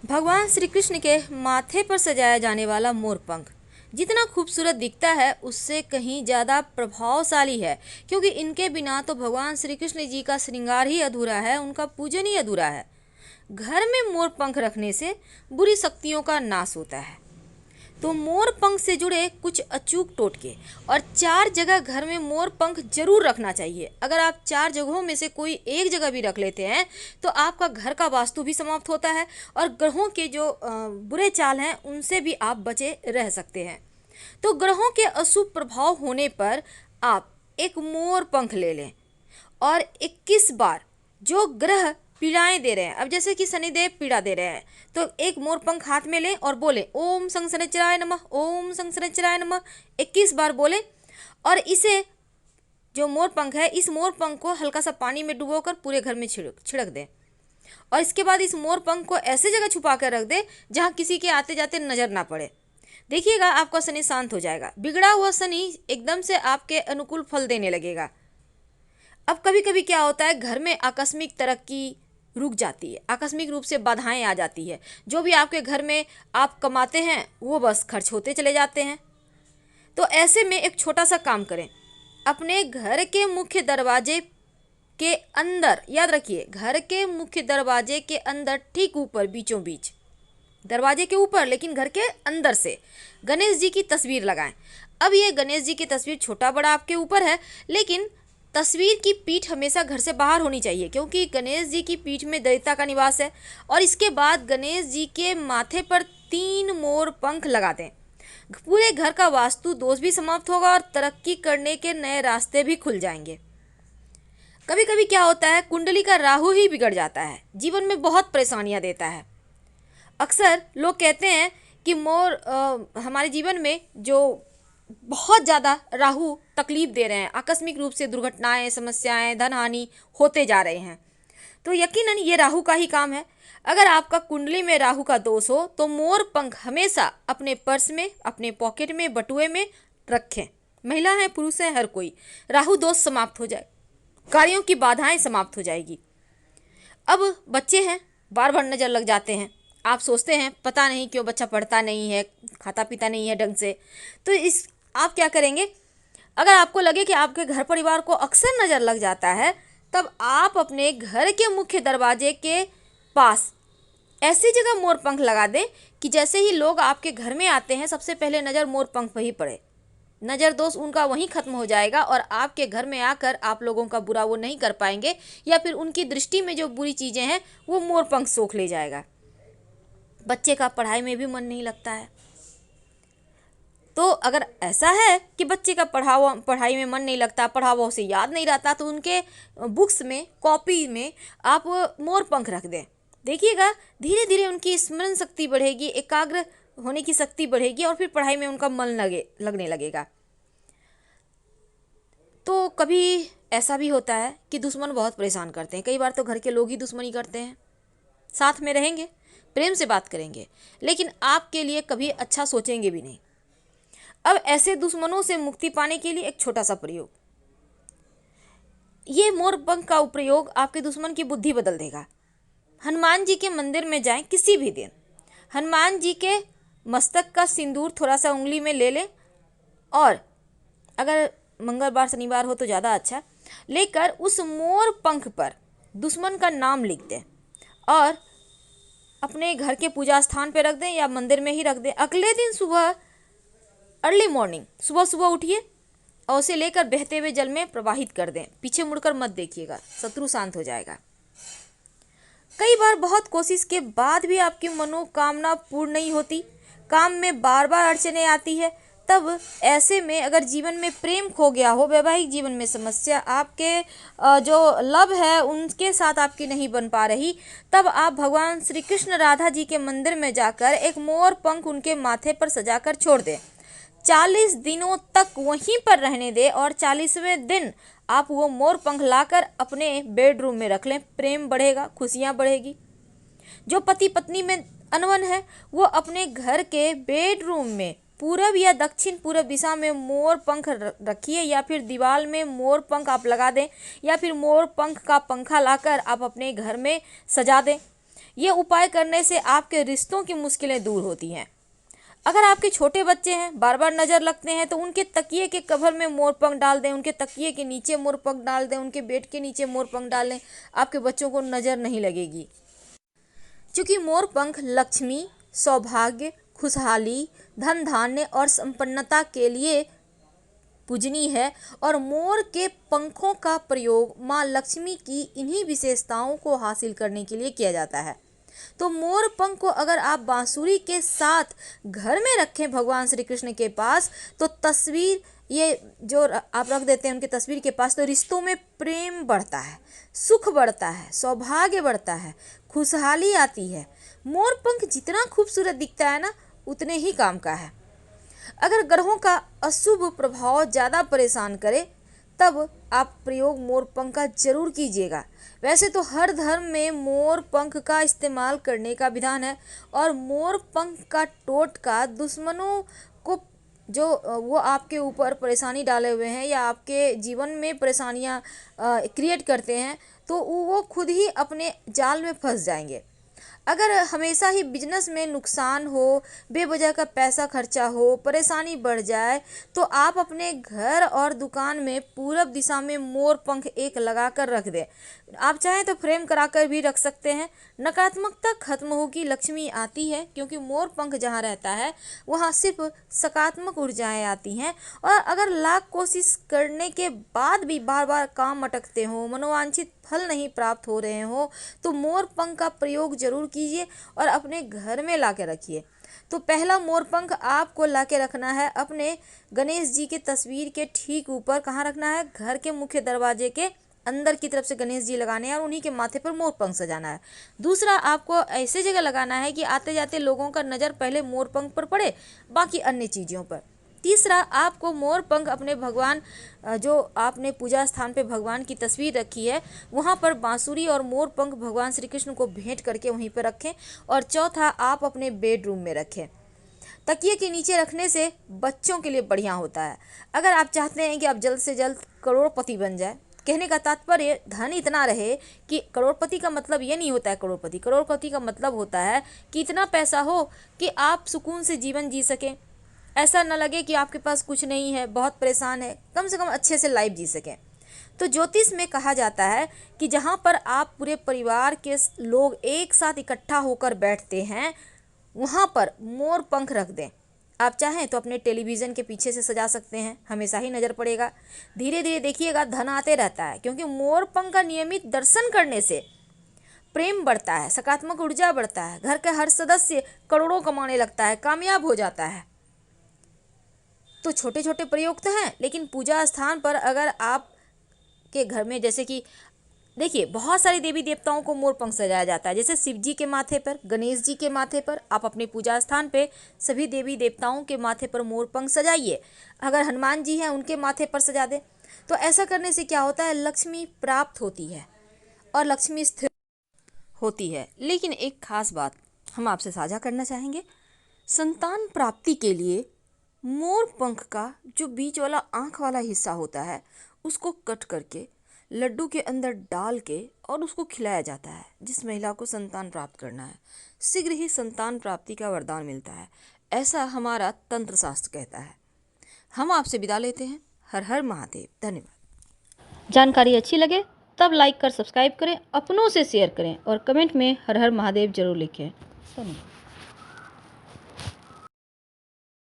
भगवान श्री कृष्ण के माथे पर सजाया जाने वाला मोरपंख जितना खूबसूरत दिखता है उससे कहीं ज़्यादा प्रभावशाली है, क्योंकि इनके बिना तो भगवान श्री कृष्ण जी का श्रृंगार ही अधूरा है, उनका पूजन ही अधूरा है। घर में मोर पंख रखने से बुरी शक्तियों का नाश होता है। तो मोर पंख से जुड़े कुछ अचूक टोटके और 4 जगह घर में मोर पंख जरूर रखना चाहिए। अगर आप 4 जगहों में से कोई एक जगह भी रख लेते हैं तो आपका घर का वास्तु भी समाप्त होता है और ग्रहों के जो बुरे चाल हैं उनसे भी आप बचे रह सकते हैं। तो ग्रहों के अशुभ प्रभाव होने पर आप एक मोर पंख ले लें और 21 बार जो ग्रह पीड़ाएं दे रहे हैं, अब जैसे कि शनिदेव पीड़ा दे रहे हैं, तो एक मोर पंख हाथ में लें और बोले ओम शनिश्चराय नमः, ओम शनिश्चराय नमः। 21 बार बोले और इसे जो मोर पंख है, इस मोर पंख को हल्का सा पानी में डुबोकर पूरे घर में छिड़क दें और इसके बाद इस मोर पंख को ऐसे जगह छुपा कर रख दें जहाँ किसी के आते जाते नजर ना पड़े। देखिएगा आपका शनि शांत हो जाएगा, बिगड़ा हुआ शनि एकदम से आपके अनुकूल फल देने लगेगा। अब कभी कभी क्या होता है, घर में आकस्मिक तरक्की रुक जाती है, आकस्मिक रूप से बाधाएं आ जाती है, जो भी आपके घर में आप कमाते हैं वो बस खर्च होते चले जाते हैं। तो ऐसे में एक छोटा सा काम करें, अपने घर के मुख्य दरवाजे के अंदर, याद रखिए घर के मुख्य दरवाजे के अंदर ठीक ऊपर बीचों बीच, दरवाजे के ऊपर लेकिन घर के अंदर से गणेश जी की तस्वीर लगाएं। अब ये गणेश जी की तस्वीर छोटा बड़ा आपके ऊपर है, लेकिन तस्वीर की पीठ हमेशा घर से बाहर होनी चाहिए, क्योंकि गणेश जी की पीठ में दैवता का निवास है। और इसके बाद गणेश जी के माथे पर 3 मोर पंख लगा दें। पूरे घर का वास्तु दोष भी समाप्त होगा और तरक्की करने के नए रास्ते भी खुल जाएंगे। कभी कभी क्या होता है, कुंडली का राहु ही बिगड़ जाता है, जीवन में बहुत परेशानियां देता है। अक्सर लोग कहते हैं कि मोर हमारे जीवन में जो बहुत ज़्यादा राहु तकलीफ दे रहे हैं, आकस्मिक रूप से दुर्घटनाएं, समस्याएं, धन हानि होते जा रहे हैं, तो यकीनन ये राहु का ही काम है। अगर आपका कुंडली में राहु का दोष हो तो मोर पंख हमेशा अपने पर्स में, अपने पॉकेट में, बटुए में रखें। महिला है, पुरुष है, हर कोई, राहु दोष समाप्त हो जाए, कार्यों की बाधाएं समाप्त हो जाएगी। अब बच्चे हैं, बार बार नज़र लग जाते हैं, आप सोचते हैं पता नहीं क्यों बच्चा पढ़ता नहीं है, खाता पीता नहीं है ढंग से, तो इस आप क्या करेंगे, अगर आपको लगे कि आपके घर परिवार को अक्सर नज़र लग जाता है, तब आप अपने घर के मुख्य दरवाजे के पास ऐसी जगह मोर पंख लगा दें कि जैसे ही लोग आपके घर में आते हैं सबसे पहले नज़र मोर पंख पर ही पड़े। नज़र दोष उनका वहीं ख़त्म हो जाएगा और आपके घर में आकर आप लोगों का बुरा वो नहीं कर पाएंगे, या फिर उनकी दृष्टि में जो बुरी चीज़ें हैं वो मोर पंख सोख ले जाएगा। बच्चे का पढ़ाई में भी मन नहीं लगता है, तो अगर ऐसा है कि बच्चे का पढ़ाई में मन नहीं लगता, पढ़ा हुआ उसे याद नहीं रहता, तो उनके बुक्स में, कॉपी में आप मोर पंख रख दें। देखिएगा धीरे धीरे उनकी स्मरण शक्ति बढ़ेगी, एकाग्र होने की शक्ति बढ़ेगी और फिर पढ़ाई में उनका मन लगने लगेगा। तो कभी ऐसा भी होता है कि दुश्मन बहुत परेशान करते हैं, कई बार तो घर के लोग ही दुश्मनी करते हैं, साथ में रहेंगे, प्रेम से बात करेंगे, लेकिन आपके लिए कभी अच्छा सोचेंगे भी नहीं। अब ऐसे दुश्मनों से मुक्ति पाने के लिए एक छोटा सा प्रयोग, ये मोर पंख का प्रयोग आपके दुश्मन की बुद्धि बदल देगा। हनुमान जी के मंदिर में जाएं किसी भी दिन, हनुमान जी के मस्तक का सिंदूर थोड़ा सा उंगली में ले लें और अगर मंगलवार शनिवार हो तो ज़्यादा अच्छा, लेकर उस मोर पंख पर दुश्मन का नाम लिख दें और अपने घर के पूजा स्थान पर रख दें या मंदिर में ही रख दें। अगले दिन सुबह अर्ली मॉर्निंग सुबह सुबह उठिए और उसे लेकर बहते हुए जल में प्रवाहित कर दें, पीछे मुड़कर मत देखिएगा, शत्रु शांत हो जाएगा। कई बार बहुत कोशिश के बाद भी आपकी मनोकामना पूर्ण नहीं होती, काम में बार बार अड़चने आती है, तब ऐसे में अगर जीवन में प्रेम खो गया हो, वैवाहिक जीवन में समस्या, आपके जो लव है उनके साथ आपकी नहीं बन पा रही, तब आप भगवान श्री कृष्ण राधा जी के मंदिर में जाकर एक मोर पंख उनके माथे पर सजाकर छोड़ दें। 40 दिनों तक वहीं पर रहने दें और 40वें दिन आप वो मोर पंख लाकर अपने बेडरूम में रख लें। प्रेम बढ़ेगा, खुशियाँ बढ़ेगी। जो पति पत्नी में अनबन है वो अपने घर के बेडरूम में पूरब या दक्षिण पूरब दिशा में मोर पंख रखिए, या फिर दीवार में मोर पंख आप लगा दें, या फिर मोर पंख का पंखा लाकर आप अपने घर में सजा दें। ये उपाय करने से आपके रिश्तों की मुश्किलें दूर होती हैं। अगर आपके छोटे बच्चे हैं, बार बार नज़र लगते हैं, तो उनके तकिए के कवर में मोर पंख डाल दें, उनके तकिए के नीचे मोर पंख डाल दें, उनके बेड के नीचे मोर पंख डाल दें, आपके बच्चों को नज़र नहीं लगेगी। क्योंकि मोर पंख लक्ष्मी, सौभाग्य, खुशहाली, धन धान्य और संपन्नता के लिए पूजनीय है और मोर के पंखों का प्रयोग माँ लक्ष्मी की इन्हीं विशेषताओं को हासिल करने के लिए किया जाता है। तो मोर पंख को अगर आप बांसुरी के साथ घर में रखें भगवान श्री कृष्ण के पास, तो तस्वीर ये जो आप रख देते हैं उनकी तस्वीर के पास, तो रिश्तों में प्रेम बढ़ता है, सुख बढ़ता है, सौभाग्य बढ़ता है, खुशहाली आती है। मोर पंख जितना खूबसूरत दिखता है ना, उतने ही काम का है। अगर ग्रहों का अशुभ प्रभाव ज़्यादा परेशान करे, तब आप प्रयोग मोर पंख का जरूर कीजिएगा। वैसे तो हर धर्म में मोर पंख का इस्तेमाल करने का विधान है और मोर पंख का टोटका दुश्मनों को जो वो आपके ऊपर परेशानी डाले हुए हैं या आपके जीवन में परेशानियां क्रिएट करते हैं, तो वो खुद ही अपने जाल में फंस जाएंगे। अगर हमेशा ही बिजनेस में नुकसान हो, बेवजह का पैसा खर्चा हो, परेशानी बढ़ जाए, तो आप अपने घर और दुकान में पूरब दिशा में मोर पंख एक लगा कर रख दें। आप चाहें तो फ्रेम कराकर भी रख सकते हैं। नकारात्मकता खत्म होगी, लक्ष्मी आती है, क्योंकि मोर पंख जहाँ रहता है वहाँ सिर्फ सकारात्मक ऊर्जाएं आती हैं। और अगर लाख कोशिश करने के बाद भी बार बार काम अटकते हो, मनोवांछित फल नहीं प्राप्त हो रहे हो, तो मोर पंख का प्रयोग जरूर कीजिए और अपने घर में ला के रखिए। तो पहला मोर पंख आपको ला के रखना है अपने गणेश जी के तस्वीर के ठीक ऊपर। कहाँ रखना है? घर के मुख्य दरवाजे के अंदर की तरफ से गणेश जी लगाने हैं और उन्हीं के माथे पर मोर पंख सजाना है। दूसरा, आपको ऐसे जगह लगाना है कि आते जाते लोगों का नज़र पहले मोर पंख पर पड़े, बाकी अन्य चीज़ों पर। तीसरा, आपको मोर पंख अपने भगवान जो आपने पूजा स्थान पे भगवान की तस्वीर रखी है वहाँ पर बांसुरी और मोर पंख भगवान श्री कृष्ण को भेंट करके वहीं पर रखें। और चौथा, आप अपने बेडरूम में रखें। तकिए के नीचे रखने से बच्चों के लिए बढ़िया होता है। अगर आप चाहते हैं कि आप जल्द से जल्द करोड़पति बन जाए, कहने का तात्पर्य धन इतना रहे कि करोड़पति का मतलब ये नहीं होता है करोड़पति। करोड़पति का मतलब होता है कि इतना पैसा हो कि आप सुकून से जीवन जी सकें, ऐसा न लगे कि आपके पास कुछ नहीं है, बहुत परेशान है, कम से कम अच्छे से लाइफ जी सकें। तो ज्योतिष में कहा जाता है कि जहाँ पर आप पूरे परिवार के लोग एक साथ इकट्ठा होकर बैठते हैं, वहाँ पर मोर पंख रख दें। आप चाहें तो अपने टेलीविज़न के पीछे से सजा सकते हैं, हमेशा ही नज़र पड़ेगा। धीरे धीरे देखिएगा, धन आते रहता है, क्योंकि मोर पंख का नियमित दर्शन करने से प्रेम बढ़ता है, सकारात्मक ऊर्जा बढ़ता है, घर का हर सदस्य करोड़ों कमाने लगता है, कामयाब हो जाता है। तो छोटे छोटे प्रयोग तो हैं, लेकिन पूजा स्थान पर अगर आप के घर में, जैसे कि देखिए बहुत सारे देवी देवताओं को मोर पंख सजाया जाता है। जैसे शिव जी के माथे पर, गणेश जी के माथे पर, आप अपने पूजा स्थान पे सभी देवी देवताओं के माथे पर मोर पंख सजाइए। अगर हनुमान जी हैं उनके माथे पर सजा दें। तो ऐसा करने से क्या होता है, लक्ष्मी प्राप्त होती है और लक्ष्मी स्थिर होती है। लेकिन एक खास बात हम आपसे साझा करना चाहेंगे, संतान प्राप्ति के लिए मोर पंख का जो बीच वाला आँख वाला हिस्सा होता है उसको कट करके लड्डू के अंदर डाल के और उसको खिलाया जाता है। जिस महिला को संतान प्राप्त करना है, शीघ्र ही संतान प्राप्ति का वरदान मिलता है, ऐसा हमारा तंत्र शास्त्र कहता है। हम आपसे विदा लेते हैं। हर हर महादेव। धन्यवाद। जानकारी अच्छी लगे तब लाइक कर सब्सक्राइब करें, अपनों से शेयर करें और कमेंट में हर हर महादेव जरूर लिखें। धन्यवाद।